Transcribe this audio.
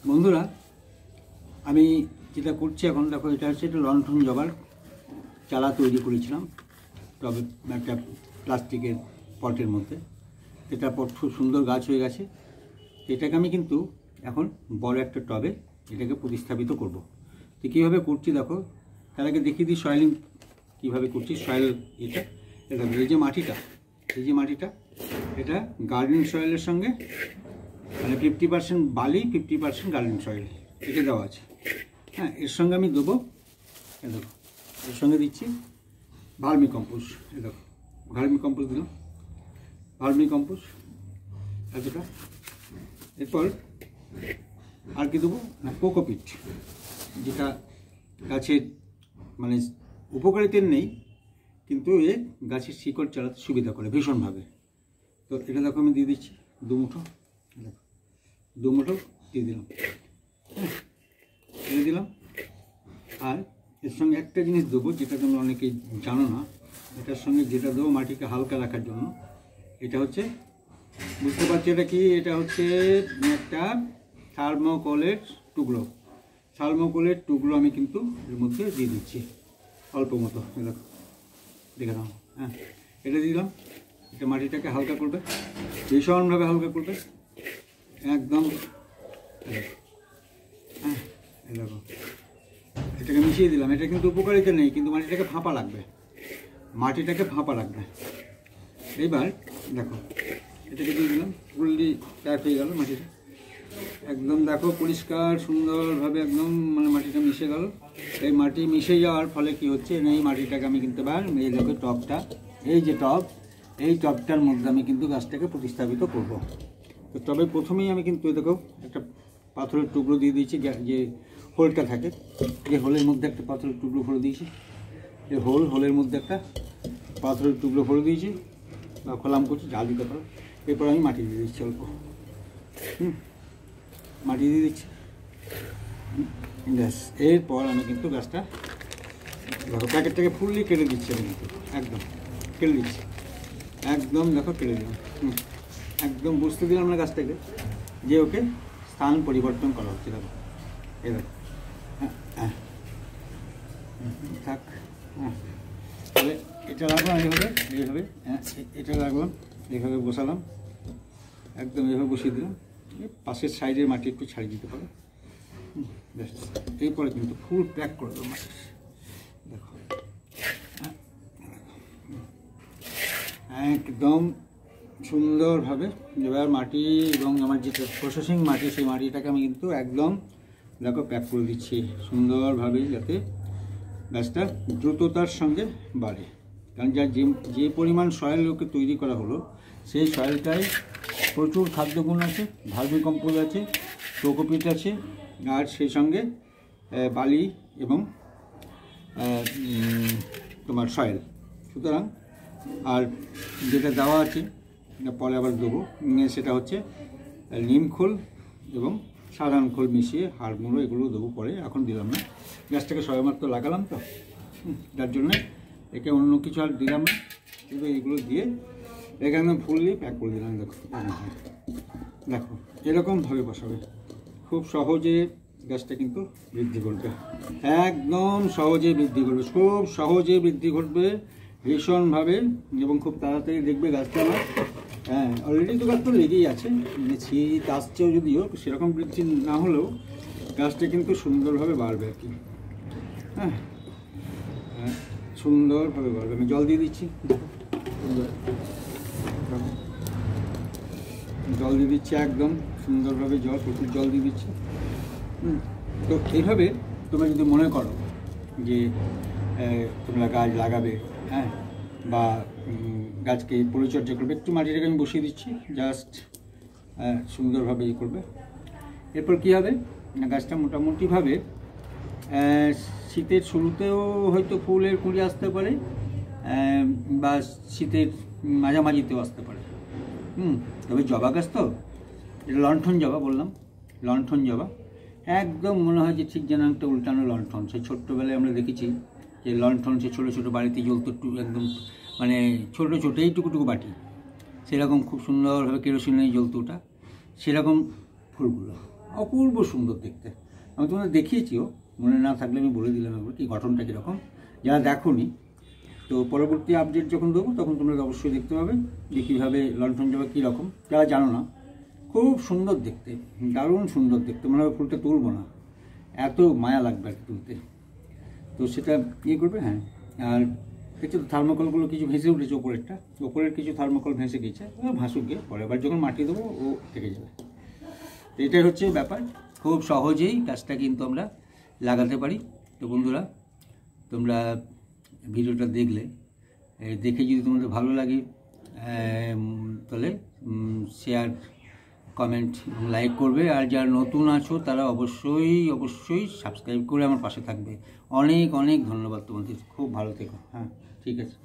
বন্ধুরা, আমি যেটা করছি এখন দেখো, এটা হচ্ছে একটা লণ্ঠন জবার চারা তৈরি করেছিলাম তবে একটা প্লাস্টিকের পটের মধ্যে। এটা পট খুব সুন্দর গাছ হয়ে গেছে। এটাকে আমি কিন্তু এখন বড় একটা টবে এটাকে প্রতিস্থাপিত করব। তো কীভাবে করছি দেখো, তার আগে দেখিয়ে দিই সয়েলিং কীভাবে করছি। সয়েল এটা এই যে মাটিটা এটা গার্ডেন সয়েলের সঙ্গে মানে 50% বালি 50% গার্ডেন সয়েল এটা দেওয়া আছে। হ্যাঁ, এর সঙ্গে আমি দেবো, দেখো এর সঙ্গে দিচ্ছি ভার্মি কম্পোস্ট। দেখো ভার্মি কম্পোস্ট দিলাম, ভার্মি কম্পোস্ট এতটা। এরপর আর কি দেবো না, কোকোপিট, যেটা গাছের মানে উপকারিতার নেই কিন্তু এ গাছের শিকড় চালাতে সুবিধা করে ভীষণভাবে। তো এটা দেখো আমি দিয়ে দিচ্ছি 2 মুঠো, দেখো 2 মুঠো দিয়ে দিলাম। হ্যাঁ, দিয়ে দিলাম। আর এর সঙ্গে একটা জিনিস দেবো যেটা তোমরা অনেকেই জানো না, এটার সঙ্গে যেটা দেবো মাটিকে হালকা রাখার জন্য, এটা হচ্ছে বুঝতে পারছি এটা কি, এটা হচ্ছে একটা থার্মোকলের টুকরো। থার্মোকলের টুকরো আমি কিন্তু এর মধ্যে দিয়ে দিচ্ছি অল্প মতো, দেখো দেখে নাও। হ্যাঁ, এটা দিলাম। এটা মাটিটাকে হালকা করবে, ভীষণভাবে হালকা করবে একদম। হ্যাঁ, দেখো এটাকে মিশিয়ে দিলাম। এটা কিন্তু উপকারিতা নেই কিন্তু মাটিটাকে ফাঁপা লাগবে, এইবার দেখো এটাকে দিয়ে দিলাম, ফুললি প্যাক হয়ে গেল মাটিটা একদম। দেখো পরিষ্কার সুন্দরভাবে একদম মানে মাটিটা মিশে গেল। এই মাটি মিশে যাওয়ার ফলে কি হচ্ছে, এই মাটিটাকে আমি কিন্তু এবার এই দেখো টবটা, এই যে টব, এই টবটার মধ্যে আমি কিন্তু গাছটাকে প্রতিস্থাপিত করব। তো তবে প্রথমেই আমি কিন্তু দেখো একটা পাথরের টুকরো দিয়ে দিয়েছি, যে হোলটা থাকে এই হোলের মধ্যে একটা পাথরের টুকরো ভরে দিয়েছি, এই হোলের মধ্যে একটা পাথরের টুকরো ভরে দিয়েছি বা খোলাম করছি, জাল দিতে পারো। এরপর আমি মাটি দিয়ে দিচ্ছি অল্প, মাটি দিয়ে দিচ্ছি ব্যাস। এরপর আমি কিন্তু গাছটা দেখো প্যাকেটটাকে ফুললি কেটে দিচ্ছি, আমি কিন্তু একদম কেটে দিচ্ছি একদম, দেখো কেটে দিলাম। একদম বুঝতে দিলাম না গাছটাকে যে ওকে স্থান পরিবর্তন করা হচ্ছে। দেখো এই দেখো, হ্যাঁ থাক। হ্যাঁ, তাহলে এটা রাখলাম এইভাবে হ্যাঁ, এটা রাখলাম এইভাবে বসালাম, একদম এইভাবে বসিয়ে দিলাম। পাশের সাইডের মাটি একটু ছাড়িয়ে দিতে পারো ব্যাস। এরপরে কিন্তু ফুল প্যাক করে দেবো মাটি, দেখো একদম সুন্দরভাবে। এবার মাটি এবং আমার যেটা প্রসেসিং মাটি, সেই মাটিটাকে আমি কিন্তু একদম দেখো প্যাক করে দিচ্ছি সুন্দরভাবে, যাতে গাছটা দ্রুততার সঙ্গে বাড়ে। কারণ যে পরিমাণ সয়েল ওকে তৈরি করা হলো, সেই সয়েলটায় প্রচুর খাদ্যগুণ আছে, ভার্মি কম্পোস্ট আছে, কোকোপিট আছে, আর সেই সঙ্গে বালি এবং তোমার সয়েল। সুতরাং আর যেটা দেওয়া আছে পরে আবার দেবো, সেটা হচ্ছে নিম খোল এবং সাধারণ খোল মিশিয়ে হাড় গুঁড়ো, এগুলো দেবো পরে, এখন দিলাম না। গাছটাকে সবেমাত্র লাগালাম তো, যার জন্যে একে অন্য কিছু আর দিলাম না, কিন্তু এইগুলো দিয়ে এখানে ফুললি প্যাক করে দিলাম। দেখো দেখো এরকমভাবে বসাবে, খুব সহজে গাছটা কিন্তু বৃদ্ধি করবে, একদম সহজে বৃদ্ধি করবে, খুব সহজে বৃদ্ধি করবে ভীষণভাবে, এবং খুব তাড়াতাড়ি দেখবে গাছটা আমার। হ্যাঁ, অলরেডি তো গাছ তো লেগেই আছে, মানে শীত আসছেও যদিও সেরকম বৃদ্ধি না হলেও গাছটা কিন্তু সুন্দরভাবে বাড়বে আর কি। হ্যাঁ হ্যাঁ, সুন্দরভাবে বাড়বে। আমি জল দিয়ে দিচ্ছি, জল দিয়ে দিচ্ছি একদম সুন্দরভাবে, প্রচুর জল দিয়ে দিচ্ছি। তো এইভাবে তোমরা যদি মনে করো যে তোমরা গাছ লাগাবে, হ্যাঁ, বা গাছকে পরিচর্যা করবে, একটু মাটিটাকে আমি বসিয়ে দিচ্ছি জাস্ট, সুন্দরভাবে ই করবে। এরপর কী হবে না, গাছটা মোটামুটিভাবে শীতের শুরুতেও হয়তো ফুলের কুঁড়ি আসতে পারে, বা শীতের মাঝামাঝিতেও আসতে পারে। তবে জবা গাছ তো, এটা লণ্ঠন জবা বললাম, লণ্ঠন জবা একদম মনে হয় যে ঠিক যেন একটা উল্টানো লণ্ঠন। সেই ছোট্টবেলায় আমরা দেখেছি যে লণ্ঠন, সে ছোটো ছোটো বাড়িতে জ্বলতো, একদম মানে ছোটো ছোটো এইটুকুটুকু বাটি, সেরকম খুব সুন্দরভাবে কেরোসিনে জ্বলতো ওটা, সেরকম ফুলগুলো অপূর্ব সুন্দর দেখতে। আমি তোমাদের দেখিয়েছিও, মনে না থাকলে আমি বলে দিলাম একবার কি গঠনটা কীরকম, যারা দেখোনি। তো পরবর্তী আপডেট যখন দেবো তখন তোমরা অবশ্যই দেখতে পাবে যে কীভাবে লণ্ঠন জবা কীরকম। যারা জানো না, খুব সুন্দর দেখতে, দারুণ সুন্দর দেখতে, মনে হয় ফুলটা তুলবো না, এত মায়া লাগবে আর কি তুলতে। তো সেটা ইয়ে করবে। হ্যাঁ, আর দেখছো তো থার্মোকলগুলো কিছু ভেসে উঠেছে, ওপরের কিছু থার্মোকল ভেসে গেছে, ভাসুক গিয়ে পরে আবার যখন মাটি দেবো ও থেকে যাবে। তো এটাই হচ্ছে ব্যাপার, খুব সহজেই কাজটা কিন্তু আমরা লাগাতে পারি। তো বন্ধুরা, তোমরা ভিডিওটা দেখলে, দেখে যদি তোমাদের ভালো লাগে তাহলে শেয়ার, কমেন্ট এবং লাইক করবে। আর যারা নতুন আছো তারা অবশ্যই সাবস্ক্রাইব করে আমার পাশে থাকবে। অনেক অনেক ধন্যবাদ তোমাদের, খুব ভালো থেকো। হ্যাঁ, ঠিক আছে।